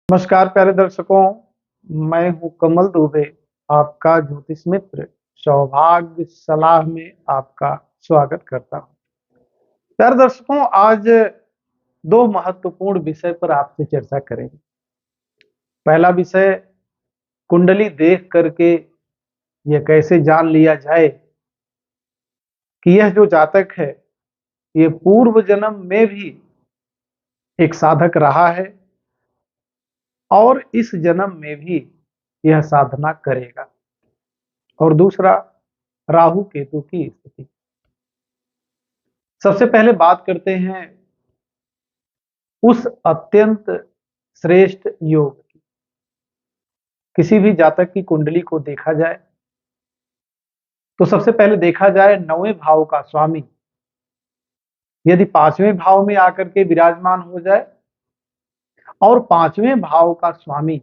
नमस्कार प्यारे दर्शकों, मैं हूं कमल दुबे, आपका ज्योतिष मित्र सौभाग्य सलाह में आपका स्वागत करता हूं। प्यारे दर्शकों, आज दो महत्वपूर्ण विषय पर आपसे चर्चा करेंगे। पहला विषय, कुंडली देख करके यह कैसे जान लिया जाए कि यह जो जातक है ये पूर्व जन्म में भी एक साधक रहा है और इस जन्म में भी यह साधना करेगा। और दूसरा, राहु केतु की स्थिति। सबसे पहले बात करते हैं उस अत्यंत श्रेष्ठ योग की। किसी भी जातक की कुंडली को देखा जाए तो सबसे पहले देखा जाए नौवें भाव का स्वामी यदि पांचवें भाव में आकर के विराजमान हो जाए और पांचवें भाव का स्वामी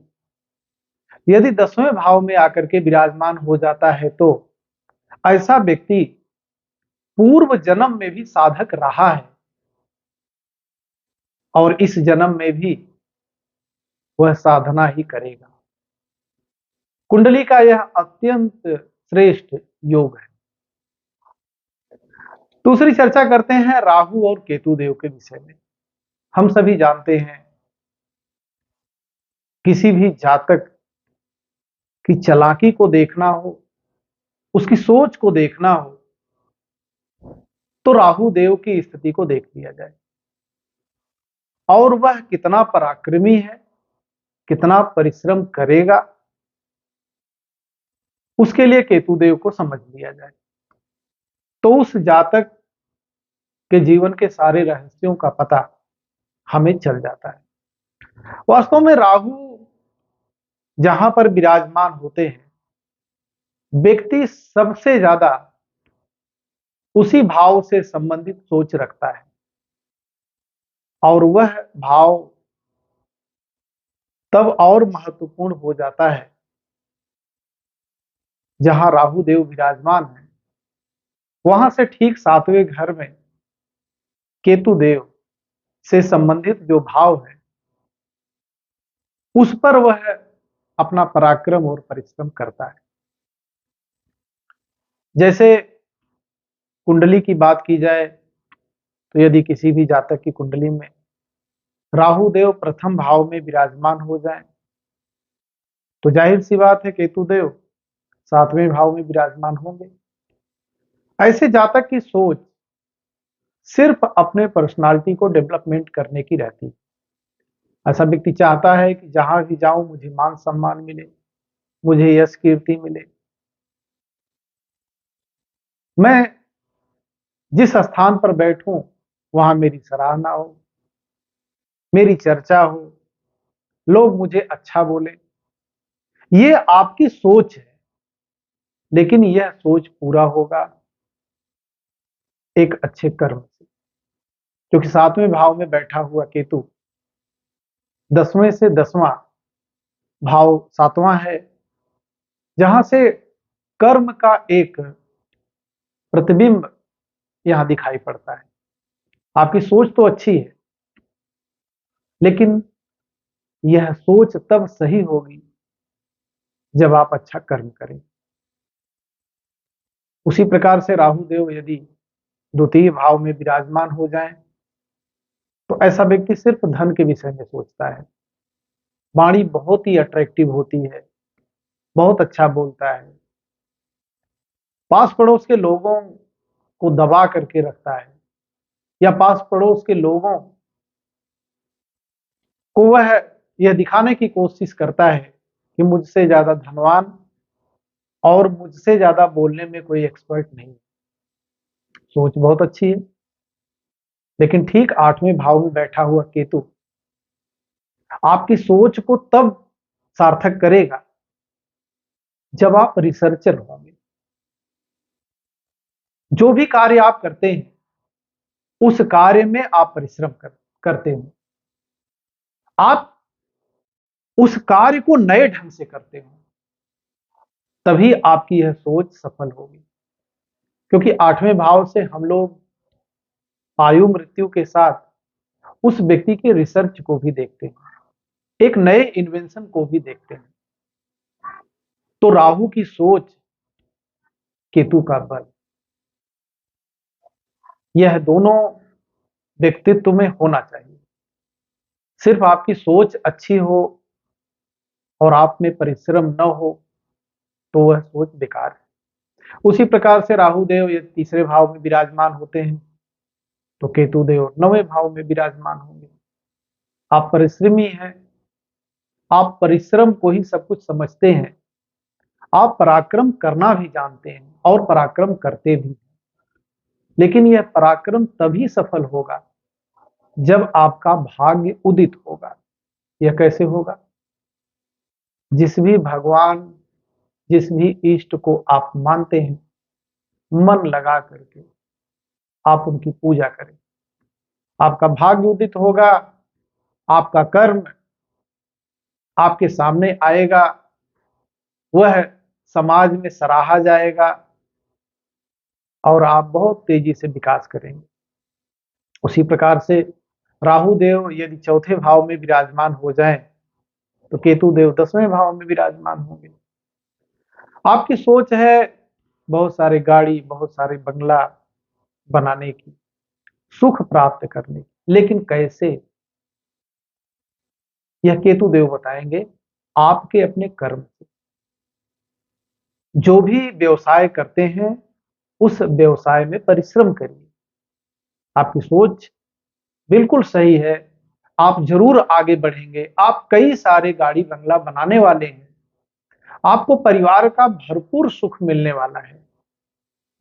यदि 10वें भाव में आकर के विराजमान हो जाता है तो ऐसा व्यक्ति पूर्व जन्म में भी साधक रहा है और इस जन्म में भी वह साधना ही करेगा। कुंडली का यह अत्यंत श्रेष्ठ योग है। दूसरी चर्चा करते हैं राहु और केतु देव के विषय में। हम सभी जानते हैं किसी भी जातक की चालाकी को देखना हो, उसकी सोच को देखना हो तो राहु देव की स्थिति को देख लिया जाए और वह कितना पराक्रमी है, कितना परिश्रम करेगा, उसके लिए केतु देव को समझ लिया जाए तो उस जातक के जीवन के सारे रहस्यों का पता हमें चल जाता है। वास्तव में राहु जहां पर विराजमान होते हैं व्यक्ति सबसे ज्यादा उसी भाव से संबंधित सोच रखता है और वह भाव तब और महत्वपूर्ण हो जाता है जहां राहु देव विराजमान है वहां से ठीक 7वें घर में केतु देव से संबंधित जो भाव है उस पर वह अपना पराक्रम और परिश्रम करता है। जैसे कुंडली की बात की जाए तो यदि किसी भी जातक की कुंडली में राहु देव प्रथम भाव में विराजमान हो जाए तो जाहिर सी बात है केतु देव 7वें भाव में विराजमान होंगे। ऐसे जातक की सोच सिर्फ अपने पर्सनालिटी को डेवलपमेंट करने की रहती है। ऐसा व्यक्ति चाहता है कि जहां भी जाऊं मुझे मान सम्मान मिले, मुझे यश कीर्ति मिले, मैं जिस स्थान पर बैठूं वहां मेरी सराहना हो, मेरी चर्चा हो, लोग मुझे अच्छा बोले। ये आपकी सोच है, लेकिन यह सोच पूरा होगा एक अच्छे कर्म से, क्योंकि 7वें भाव में बैठा हुआ केतु 10वें से 10वां भाव 7वां है, जहां से कर्म का एक प्रतिबिंब यहां दिखाई पड़ता है। आपकी सोच तो अच्छी है, लेकिन यह सोच तब सही होगी जब आप अच्छा कर्म करें। उसी प्रकार से राहु देव यदि द्वितीय भाव में विराजमान हो जाएं तो ऐसा व्यक्ति सिर्फ धन के विषय में सोचता है। वाणी बहुत ही अट्रैक्टिव होती है, बहुत अच्छा बोलता है, पास पड़ोस के लोगों को दबा करके रखता है या पास पड़ोस के लोगों को वह यह दिखाने की कोशिश करता है कि मुझसे ज्यादा धनवान और मुझसे ज्यादा बोलने में कोई एक्सपर्ट नहीं। सोच बहुत अच्छी है, लेकिन ठीक 8वें भाव में बैठा हुआ केतु आपकी सोच को तब सार्थक करेगा जब आप रिसर्चर होंगे। जो भी कार्य आप करते हैं उस कार्य में आप परिश्रम करते हो, आप उस कार्य को नए ढंग से करते हो, तभी आपकी यह सोच सफल होगी। क्योंकि 8वें भाव से हम लोग आयु मृत्यु के साथ उस व्यक्ति के रिसर्च को भी देखते हैं। एक नए इन्वेंशन को भी देखते हैं। तो राहु की सोच, केतु का बल, यह दोनों व्यक्तित्व में होना चाहिए। सिर्फ आपकी सोच अच्छी हो और आप में परिश्रम न हो तो वह सोच बेकार है। उसी प्रकार से राहु देव यदि तीसरे भाव में विराजमान होते हैं तो केतु देव नवें भाव में विराजमान होंगे। आप परिश्रमी हैं, आप परिश्रम को ही सब कुछ समझते हैं, आप पराक्रम करना भी जानते हैं और पराक्रम करते भी हैं। लेकिन यह पराक्रम तभी सफल होगा जब आपका भाग्य उदित होगा। यह कैसे होगा? जिस भी भगवान, जिस भी इष्ट को आप मानते हैं, मन लगा करके आप उनकी पूजा करें। आपका भाग्य उदित होगा, आपका कर्म आपके सामने आएगा, वह समाज में सराहा जाएगा और आप बहुत तेजी से विकास करेंगे। उसी प्रकार से राहु देव यदि चौथे भाव में विराजमान हो जाएं तो केतु देव 10वें भाव में विराजमान होंगे। आपकी सोच है बहुत सारे गाड़ी, बहुत सारे बंगला बनाने की, सुख प्राप्त करने की, लेकिन कैसे? यह केतु देव बताएंगे। आपके अपने कर्म से। जो भी व्यवसाय करते हैं उस व्यवसाय में परिश्रम करिए। आपकी सोच बिल्कुल सही है, आप जरूर आगे बढ़ेंगे, आप कई सारे गाड़ी बंगला बनाने वाले हैं, आपको परिवार का भरपूर सुख मिलने वाला है।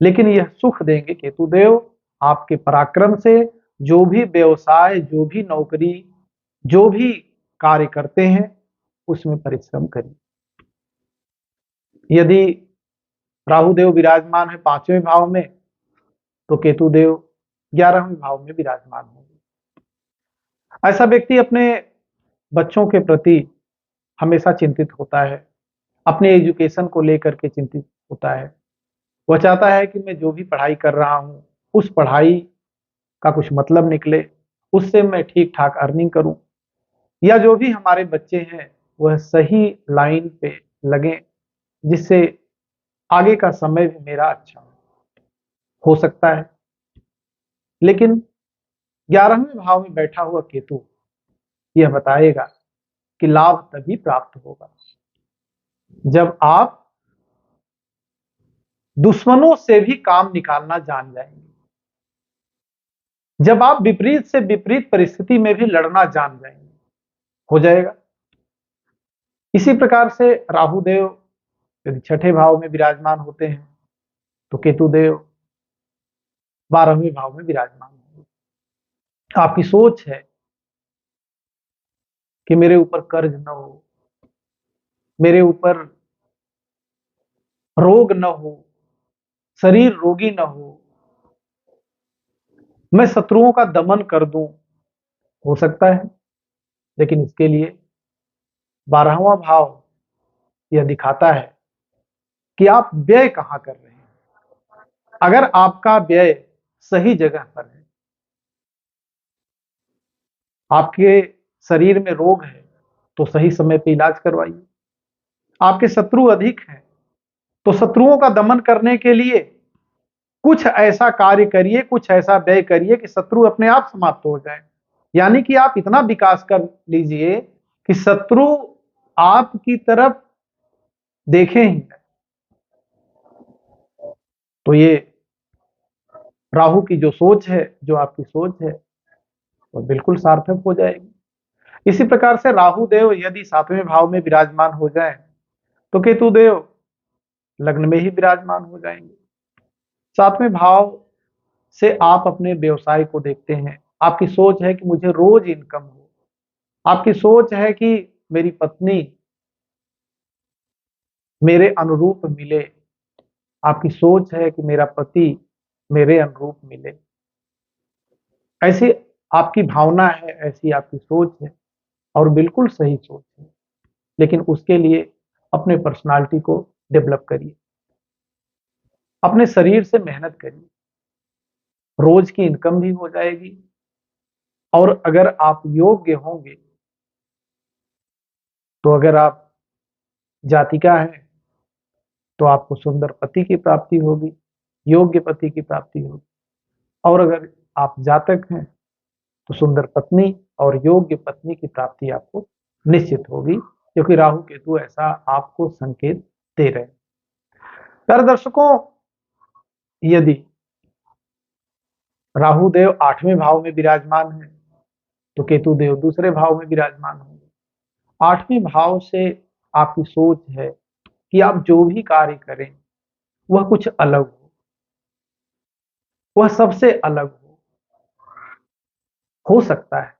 लेकिन यह सुख देंगे केतु देव आपके पराक्रम से। जो भी व्यवसाय, जो भी नौकरी, जो भी कार्य करते हैं उसमें परिश्रम करिए। यदि राहु देव विराजमान है 5वें भाव में तो केतु देव 11वें भाव में विराजमान होंगे। ऐसा व्यक्ति अपने बच्चों के प्रति हमेशा चिंतित होता है, अपने एजुकेशन को लेकर के चिंतित होता है। वह चाहता है कि मैं जो भी पढ़ाई कर रहा हूं उस पढ़ाई का कुछ मतलब निकले, उससे मैं ठीक ठाक अर्निंग करूं, या जो भी हमारे बच्चे हैं वह सही लाइन पे लगे, जिससे आगे का समय भी मेरा अच्छा हो सकता है। लेकिन 11वें भाव में बैठा हुआ केतु यह बताएगा कि लाभ तभी प्राप्त होगा जब आप दुश्मनों से भी काम निकालना जान जाएंगे, जब आप विपरीत से विपरीत परिस्थिति में भी लड़ना जान जाएंगे। हो जाएगा। इसी प्रकार से राहु देव यदि छठे भाव में विराजमान होते हैं तो केतु देव 12वें भाव में विराजमान होंगे। आपकी सोच है कि मेरे ऊपर कर्ज न हो, मेरे ऊपर रोग न हो, शरीर रोगी न हो, मैं शत्रुओं का दमन कर दूं। हो सकता है, लेकिन इसके लिए 12वां भाव यह दिखाता है कि आप व्यय कहां कर रहे हैं। अगर आपका व्यय सही जगह पर है, आपके शरीर में रोग है तो सही समय पे इलाज करवाइए। आपके शत्रु अधिक हैं तो शत्रुओं का दमन करने के लिए कुछ ऐसा कार्य करिए, कुछ ऐसा व्यय करिए कि शत्रु अपने आप समाप्त हो जाए। यानी कि आप इतना विकास कर लीजिए कि शत्रु आपकी तरफ देखें ही नहीं। तो ये राहु की जो सोच है, जो आपकी सोच है, वो बिल्कुल सार्थक हो जाएगी। इसी प्रकार से राहु देव यदि 7वें भाव में विराजमान हो जाए तो केतु देव लग्न में ही विराजमान हो जाएंगे। 7वें भाव से आप अपने व्यवसाय को देखते हैं। आपकी सोच है कि मुझे रोज इनकम हो, आपकी सोच है कि मेरी पत्नी मेरे अनुरूप मिले, आपकी सोच है कि मेरा पति मेरे अनुरूप मिले। ऐसी आपकी भावना है, ऐसी आपकी सोच है और बिल्कुल सही सोच है। लेकिन उसके लिए अपने पर्सनालिटी को डेवलप करिए, अपने शरीर से मेहनत करिए, रोज की इनकम भी हो जाएगी। और अगर आप योग्य होंगे तो अगर आप जातिका हैं तो आपको सुंदर पति की प्राप्ति होगी, योग्य पति की प्राप्ति होगी। और अगर आप जातक हैं तो सुंदर पत्नी और योग्य पत्नी की प्राप्ति आपको निश्चित होगी, क्योंकि राहु केतु ऐसा आपको संकेत दे रहे हैं। प्यारे दर्शकों, यदि राहु देव 8वें भाव में विराजमान है तो केतु देव दूसरे भाव में विराजमान होंगे। 8वें भाव से आपकी सोच है कि आप जो भी कार्य करें वह कुछ अलग हो, वह सबसे अलग हो सकता है,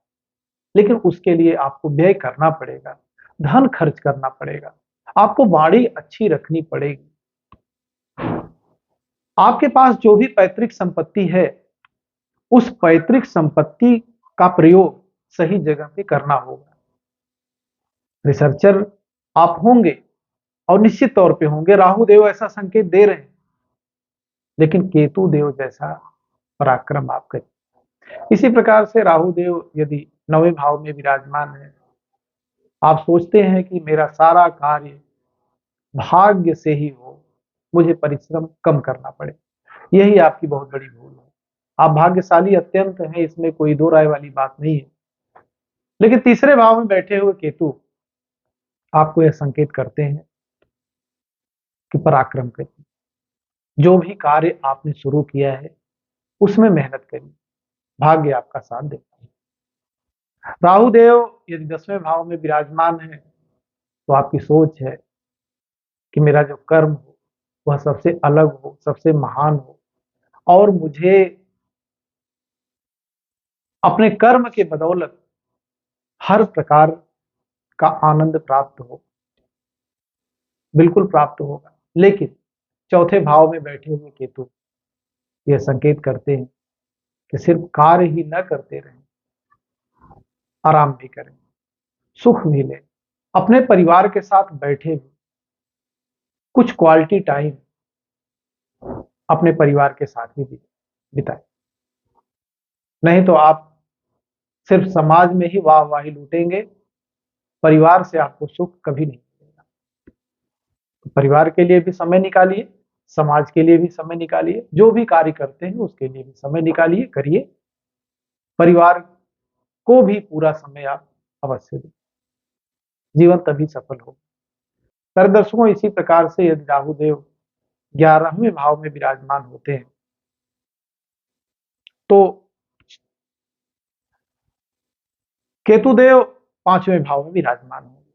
लेकिन उसके लिए आपको व्यय करना पड़ेगा, धन खर्च करना पड़ेगा, आपको वाणी अच्छी रखनी पड़ेगी। आपके पास जो भी पैतृक संपत्ति है उस पैतृक संपत्ति का प्रयोग सही जगह पे करना होगा। रिसर्चर आप होंगे और निश्चित तौर पे होंगे, राहु देव ऐसा संकेत दे रहे हैं, लेकिन केतु देव जैसा पराक्रम आप करें। इसी प्रकार से राहु देव यदि 9वें भाव में विराजमान है, आप सोचते हैं कि मेरा सारा कार्य भाग्य से ही हो, मुझे परिश्रम कम करना पड़े, यही आपकी बहुत बड़ी भूल है। आप भाग्यशाली अत्यंत हैं, इसमें कोई दो राय वाली बात नहीं है, लेकिन तीसरे भाव में बैठे हुए केतु आपको यह संकेत करते हैं कि पराक्रम करिए, जो भी कार्य आपने शुरू किया है उसमें मेहनत करिए, भाग्य आपका साथ देता है। राहु देव यदि 10वें भाव में विराजमान है तो आपकी सोच है कि मेरा जो कर्म हो वह सबसे अलग हो, सबसे महान हो, और मुझे अपने कर्म के बदौलत हर प्रकार का आनंद प्राप्त हो। बिल्कुल प्राप्त होगा, लेकिन चौथे भाव में बैठे हुए केतु यह संकेत करते हैं कि सिर्फ कार्य ही न करते रहें, आराम भी करें, सुख भी लें, अपने परिवार के साथ बैठे भी कुछ क्वालिटी टाइम अपने परिवार के साथ भी बिताएं। नहीं तो आप सिर्फ समाज में ही वाहवाही लूटेंगे, परिवार से आपको सुख कभी नहीं मिलेगा। तो परिवार के लिए भी समय निकालिए, समाज के लिए भी समय निकालिए, जो भी कार्य करते हैं उसके लिए भी समय निकालिए, करिए, परिवार को भी पूरा समय आप अवश्य दें, जीवन तभी सफल हो। प्यारे दर्शकों, इसी प्रकार से यदि राहु देव 11वें भाव में विराजमान होते हैं तो केतु देव 5वें भाव में विराजमान होंगे।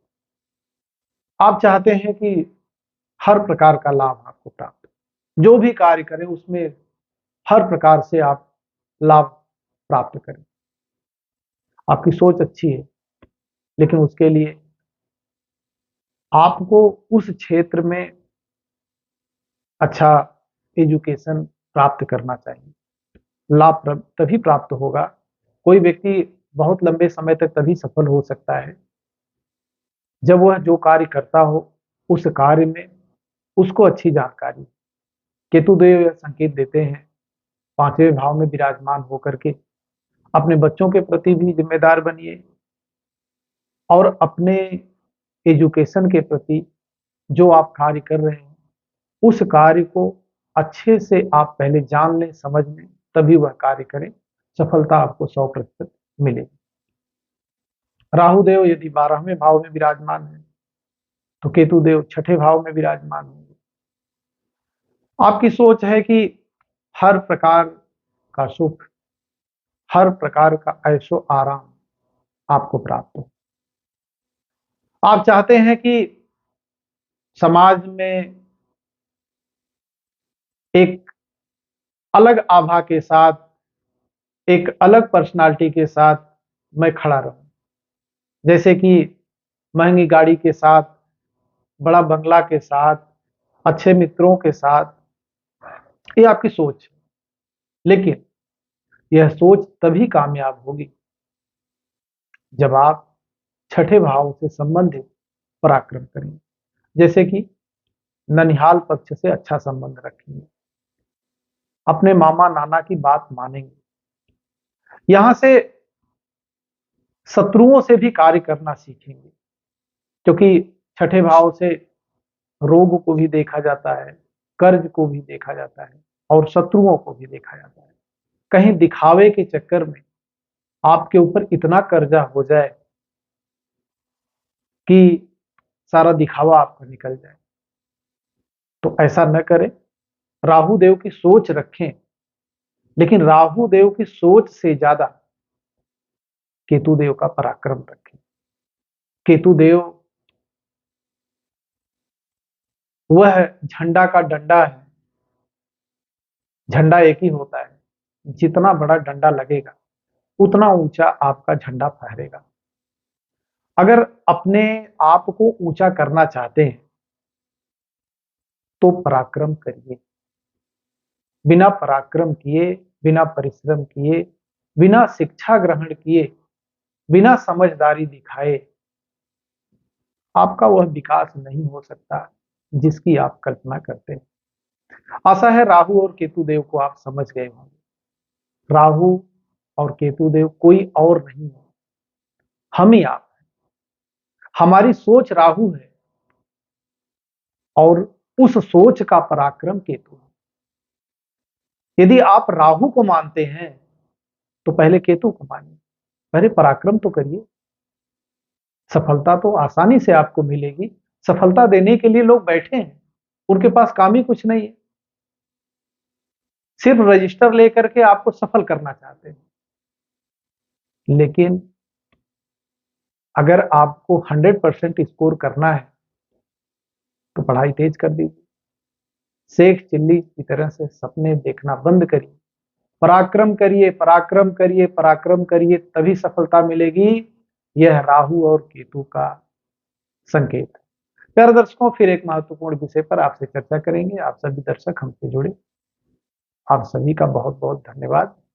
आप चाहते हैं कि हर प्रकार का लाभ आपको प्राप्त हो, जो भी कार्य करें उसमें हर प्रकार से आप लाभ प्राप्त करें। आपकी सोच अच्छी है, लेकिन उसके लिए आपको उस क्षेत्र में अच्छा एजुकेशन प्राप्त करना चाहिए। लाभ तभी प्राप्त होगा, कोई व्यक्ति बहुत लंबे समय तक तभी सफल हो सकता है जब वह जो कार्य करता हो उस कार्य में उसको अच्छी जानकारी। केतुदेव यह संकेत देते हैं 5वें भाव में विराजमान होकर के अपने बच्चों के प्रति भी जिम्मेदार बनिए, और अपने एजुकेशन के प्रति जो आप कार्य कर रहे हैं उस कार्य को अच्छे से आप पहले जान लें, समझ लें, तभी वह कार्य करें, सफलता आपको 100% मिलेगी। राहु देव यदि 12वें भाव में विराजमान है तो केतु देव 6ठे भाव में विराजमान होंगे। आपकी सोच है कि हर प्रकार का सुख, हर प्रकार का ऐशो आराम आपको प्राप्त हो। आप चाहते हैं कि समाज में एक अलग आभा के साथ, एक अलग पर्सनालिटी के साथ मैं खड़ा रहूं, जैसे कि महंगी गाड़ी के साथ, बड़ा बंगला के साथ, अच्छे मित्रों के साथ। ये आपकी सोच है, लेकिन यह सोच तभी कामयाब होगी जब आप 6ठे भाव से संबंधित पराक्रम करेंगे, जैसे कि ननिहाल पक्ष से अच्छा संबंध रखेंगे, अपने मामा नाना की बात मानेंगे, यहां से शत्रुओं से भी कार्य करना सीखेंगे, क्योंकि छठे भाव से रोग को भी देखा जाता है, कर्ज को भी देखा जाता है और शत्रुओं को भी देखा जाता है। कहीं दिखावे के चक्कर में आपके ऊपर इतना कर्जा हो जाए कि सारा दिखावा आपका निकल जाए, तो ऐसा न करें। राहु देव की सोच रखें, लेकिन राहु देव की सोच से ज्यादा केतु देव का पराक्रम रखें। केतु देव वह झंडा का डंडा है। झंडा एक ही होता है, जितना बड़ा डंडा लगेगा उतना ऊंचा आपका झंडा फहरेगा। अगर अपने आप को ऊंचा करना चाहते हैं तो पराक्रम करिए। बिना पराक्रम किए, बिना परिश्रम किए, बिना शिक्षा ग्रहण किए, बिना समझदारी दिखाए आपका वह विकास नहीं हो सकता जिसकी आप कल्पना करते हैं। आशा है राहु और केतु देव को आप समझ गए होंगे। राहु और केतु देव कोई और नहीं है, हम ही आप हैं। हमारी सोच राहु है और उस सोच का पराक्रम केतु है। यदि आप राहु को मानते हैं तो पहले केतु को मानिए, पहले पराक्रम तो करिए। सफलता तो आसानी से आपको मिलेगी। सफलता देने के लिए लोग बैठे हैं, उनके पास काम ही कुछ नहीं है, सिर्फ रजिस्टर लेकर के आपको सफल करना चाहते हैं। लेकिन अगर आपको 100% स्कोर करना है तो पढ़ाई तेज कर दीजिए। शेख चिल्ली की तरह से सपने देखना बंद करिए। पराक्रम करिए, पराक्रम करिए, पराक्रम करिए, तभी सफलता मिलेगी। यह राहु और केतु का संकेत है। प्यारे दर्शकों, फिर एक महत्वपूर्ण विषय पर आपसे चर्चा करेंगे। आप सभी दर्शक हमसे जुड़े, आप सभी का बहुत बहुत धन्यवाद।